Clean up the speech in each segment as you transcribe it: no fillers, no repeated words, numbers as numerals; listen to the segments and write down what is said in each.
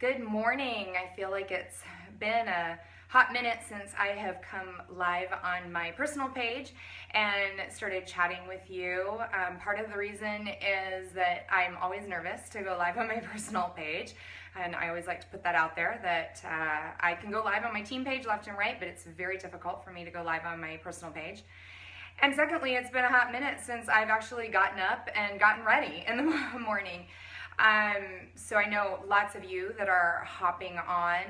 Good morning. I feel like it's been a hot minute since I have come live on my personal page and started chatting with you. Part of the reason is that I'm always nervous to go live on my personal page, and I always like to put that out there that I can go live on my team page left and right, but it's very difficult for me to go live on my personal page. And secondly, it's been a hot minute since I've actually gotten up and gotten ready in the morning. So I know lots of you that are hopping on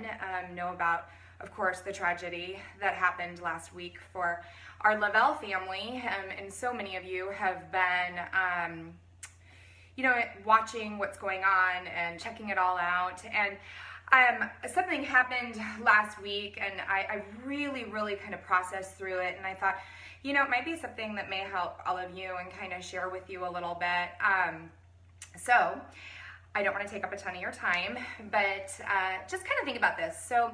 know about, of course, the tragedy that happened last week for our Lavelle family, and so many of you have been, watching what's going on and checking it all out. And something happened last week, and I really, really kind of processed through it, and I thought, it might be something that may help all of you and kind of share with you a little bit. So I don't want to take up a ton of your time, but just kind of think about this. So,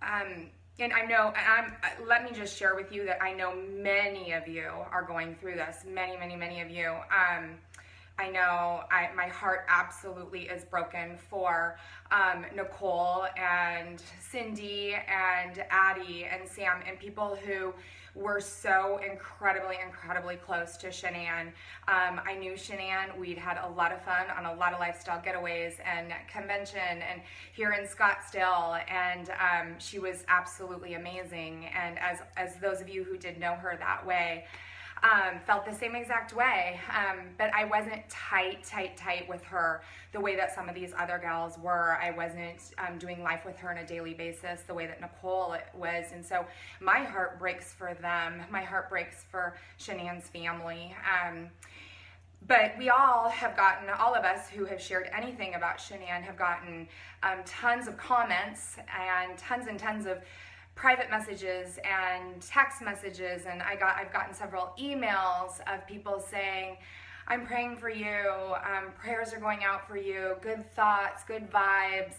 and I know, let me just share with you that I know many of you are going through this. Many of you. I know my heart absolutely is broken for Nicole and Cindy and Addie and Sam and people who were so incredibly close to Shanann. I knew Shanann. We'd had a lot of fun on a lot of lifestyle getaways and convention and here in Scottsdale, and she was absolutely amazing. And as those of you who did know her that way, felt the same exact way, but I wasn't tight with her the way that some of these other gals were. I wasn't doing life with her on a daily basis the way that Nicole was, and so my heart breaks for them. My heart breaks for Shanann's family. But we all have gotten, all of us who have shared anything about Shanann have gotten tons of comments and tons of private messages and text messages, and I've gotten several emails of people saying, I'm praying for you, prayers are going out for you, good thoughts, good vibes,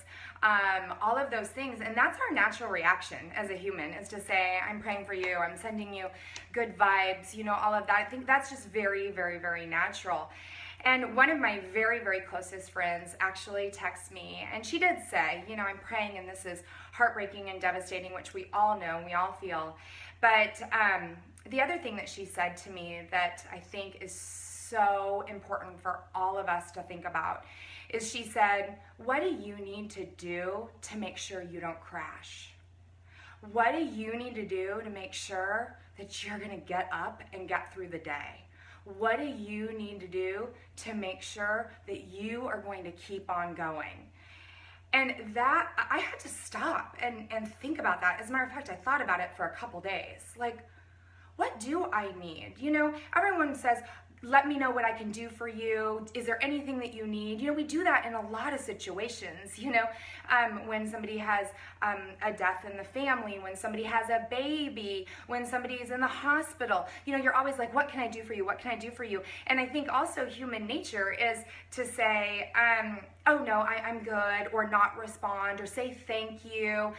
all of those things. And that's our natural reaction as a human, is to say, I'm praying for you, I'm sending you good vibes, all of that. I think that's just very natural. And one of my very closest friends actually texted me, and she did say, I'm praying and this is heartbreaking and devastating, which we all know, we all feel. But the other thing that she said to me that I think is so important for all of us to think about is she said, what do you need to do to make sure you don't crash? What do you need to do to make sure that you're gonna get up and get through the day? What do you need to do to make sure that you are going to keep on going? And that, I had to stop and think about that. As a matter of fact, I thought about it for a couple days. Like, what do I need? Everyone says, let me know what I can do for you. Is there anything that you need? We do that in a lot of situations, when somebody has a death in the family, when somebody has a baby, when somebody is in the hospital, you're always like, what can I do for you? What can I do for you? And I think also human nature is to say, oh no, I'm good, or not respond, or say thank you.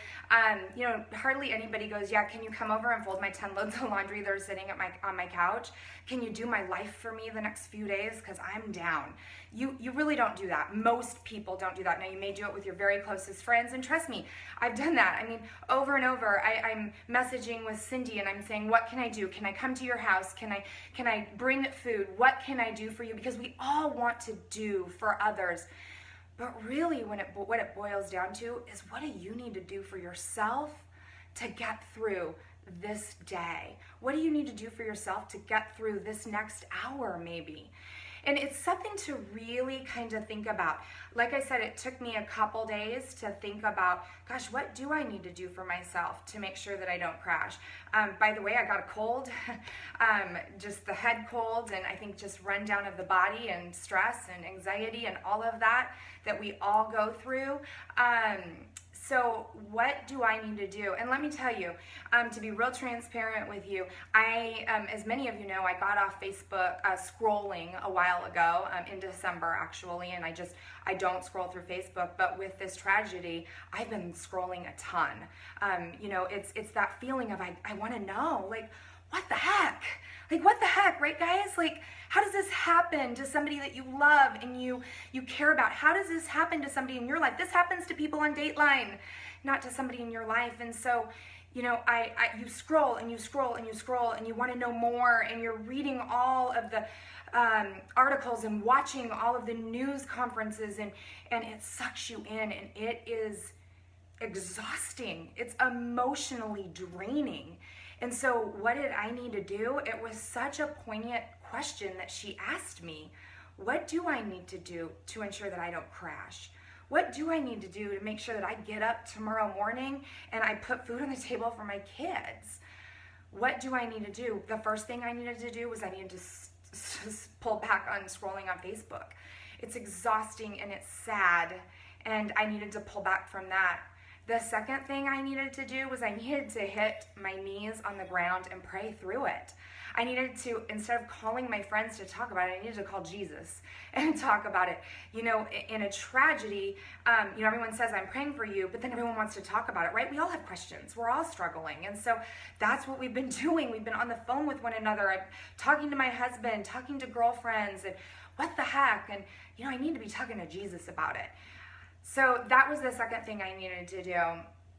Hardly anybody goes, yeah, can you come over and fold my 10 loads of laundry that are sitting on my couch? Can you do my life for me the next few days? Because I'm down. You really don't do that. Most people don't do that. Now, you may do it with your very closest friends, and trust me, I've done that. I mean, over and over, I'm messaging with Cindy and I'm saying, what can I do? Can I come to your house? Can I bring food? What can I do for you? Because we all want to do for others. But really, what it boils down to is, what do you need to do for yourself to get through this day? What do you need to do for yourself to get through this next hour, maybe? And it's something to really kind of think about. Like I said, it took me a couple days to think about, gosh, what do I need to do for myself to make sure that I don't crash? By the way, I got a cold, just the head cold, and I think just rundown of the body and stress and anxiety and all of that we all go through. So what do I need to do? And let me tell you, to be real transparent with you, I, as many of you know, I got off Facebook scrolling a while ago, in December actually, and I don't scroll through Facebook, but with this tragedy, I've been scrolling a ton. It's that feeling of, I want to know, like, what the heck? Like, what the heck, right, guys? Like, how does this happen to somebody that you love and you care about? How does this happen to somebody in your life? This happens to people on Dateline, not to somebody in your life. And so, you know, you scroll and you scroll and you scroll and you want to know more, and you're reading all of the articles and watching all of the news conferences, and it sucks you in, and it is exhausting. It's emotionally draining. And so what did I need to do? It was such a poignant question that she asked me. What do I need to do to ensure that I don't crash? What do I need to do to make sure that I get up tomorrow morning and I put food on the table for my kids? What do I need to do? The first thing I needed to do was I needed to pull back on scrolling on Facebook. It's exhausting and it's sad, and I needed to pull back from that. The second thing I needed to do was I needed to hit my knees on the ground and pray through it. I needed to, instead of calling my friends to talk about it, I needed to call Jesus and talk about it. You know, in a tragedy, you know, everyone says, I'm praying for you, but then everyone wants to talk about it, right? We all have questions. We're all struggling. And so that's what we've been doing. We've been on the phone with one another. I'm talking to my husband, talking to girlfriends, and what the heck? And, you know, I need to be talking to Jesus about it. So that was the second thing I needed to do.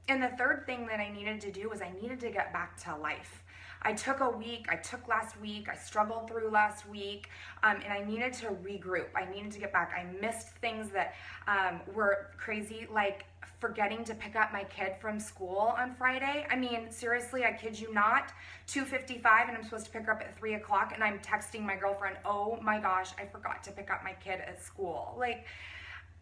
And the third thing that I needed to do was I needed to get back to life. I took last week, I struggled through last week, and I needed to regroup. I needed to get back. I missed things that were crazy, like forgetting to pick up my kid from school on Friday. I mean, seriously, I kid you not, 2:55, and I'm supposed to pick her up at 3 o'clock, and I'm texting my girlfriend, oh my gosh, I forgot to pick up my kid at school. Like,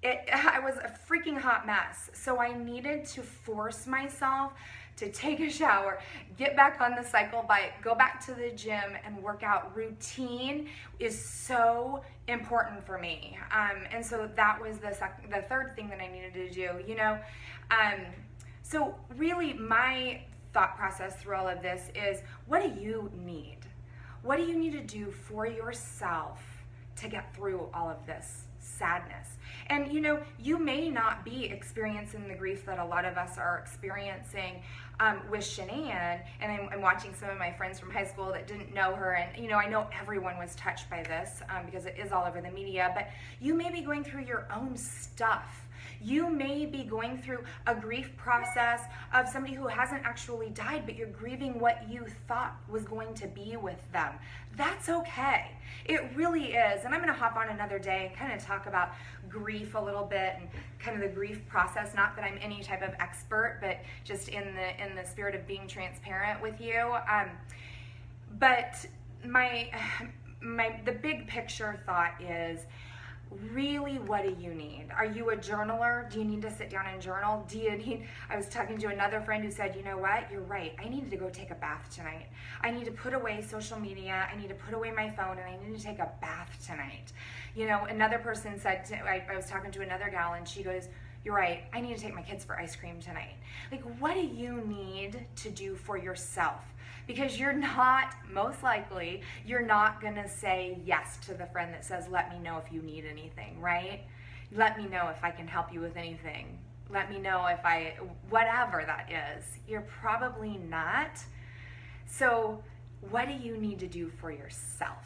I was a freaking hot mess. So I needed to force myself to take a shower, get back on the cycle bike, go back to the gym and work out. Routine is so important for me. And so that was the third thing that I needed to do, you know. So really my thought process through all of this is, what do you need? What do you need to do for yourself to get through all of this sadness? And you know, you may not be experiencing the grief that a lot of us are experiencing with Shanann, and I'm watching some of my friends from high school that didn't know her, and you know, I know everyone was touched by this because it is all over the media, but you may be going through your own stuff. You may be going through a grief process of somebody who hasn't actually died, but you're grieving what you thought was going to be with them. That's okay. It really is. And I'm going to hop on another day and kind of talk about grief a little bit and kind of the grief process. Not that I'm any type of expert, but just in the spirit of being transparent with you. But the big picture thought is, really, what do you need? Are you a journaler? Do you need to sit down and journal? I was talking to another friend who said, you know what, you're right. I needed to go take a bath tonight. I need to put away social media. I need to put away my phone, and I need to take a bath tonight. You know, another person said, I was talking to another gal, and she goes, you're right, I need to take my kids for ice cream tonight. Like, what do you need to do for yourself? Because most likely, you're not gonna say yes to the friend that says, let me know if you need anything, right? Let me know if I can help you with anything. Let me know whatever that is. You're probably not. So what do you need to do for yourself?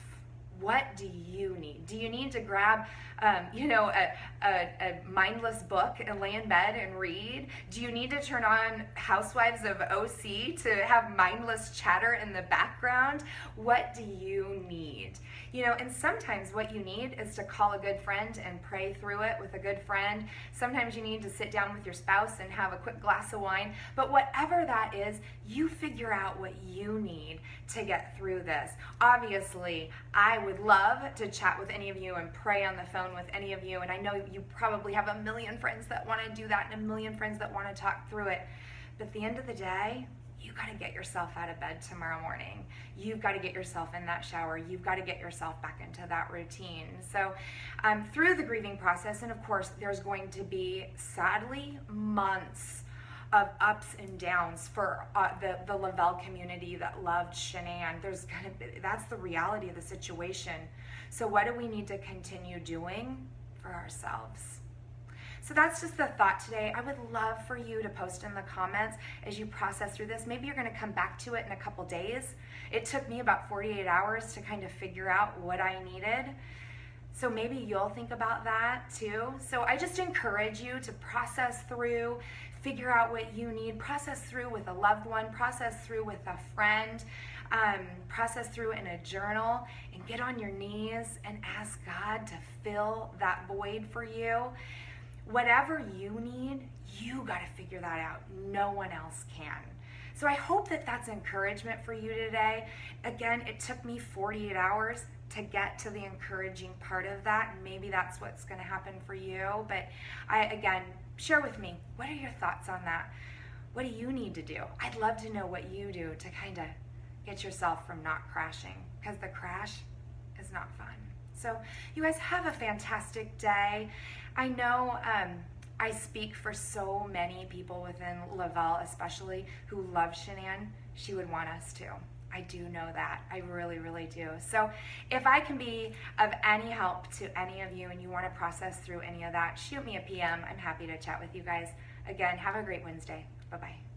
What do you need? Do you need to grab, a mindless book and lay in bed and read? Do you need to turn on Housewives of OC to have mindless chatter in the background? What do you need? You know, and sometimes what you need is to call a good friend and pray through it with a good friend. Sometimes you need to sit down with your spouse and have a quick glass of wine. But whatever that is, you figure out what you need to get through this. Obviously, I would love to chat with any of you and pray on the phone with any of you. And I know you probably have a million friends that want to do that and a million friends that want to talk through it. But at the end of the day, you got to get yourself out of bed tomorrow morning. You've got to get yourself in that shower. You've got to get yourself back into that routine. So through the grieving process, and of course, there's going to be, sadly, months of ups and downs for the Lavelle community that loved Shanann. That's the reality of the situation. So what do we need to continue doing for ourselves? So that's just the thought today. I would love for you to post in the comments as you process through this. Maybe you're going to come back to it in a couple days. It took me about 48 hours to kind of figure out what I needed. So maybe you'll think about that too. So I just encourage you to process through, figure out what you need, process through with a loved one, process through with a friend, process through in a journal, and get on your knees and ask God to fill that void for you. Whatever you need, you got to figure that out. No one else can. So I hope that that's encouragement for you today. Again, it took me 48 hours to get to the encouraging part of that, and maybe that's what's going to happen for you. But again, share with me, what are your thoughts on that? What do you need to do? I'd love to know what you do to kind of get yourself from not crashing, because the crash is not fun. So you guys have a fantastic day. I know I speak for so many people within Lavelle, especially, who love Shanann. She would want us to. I do know that. I really, really do. So if I can be of any help to any of you and you want to process through any of that, shoot me a PM. I'm happy to chat with you guys. Again, have a great Wednesday. Bye-bye.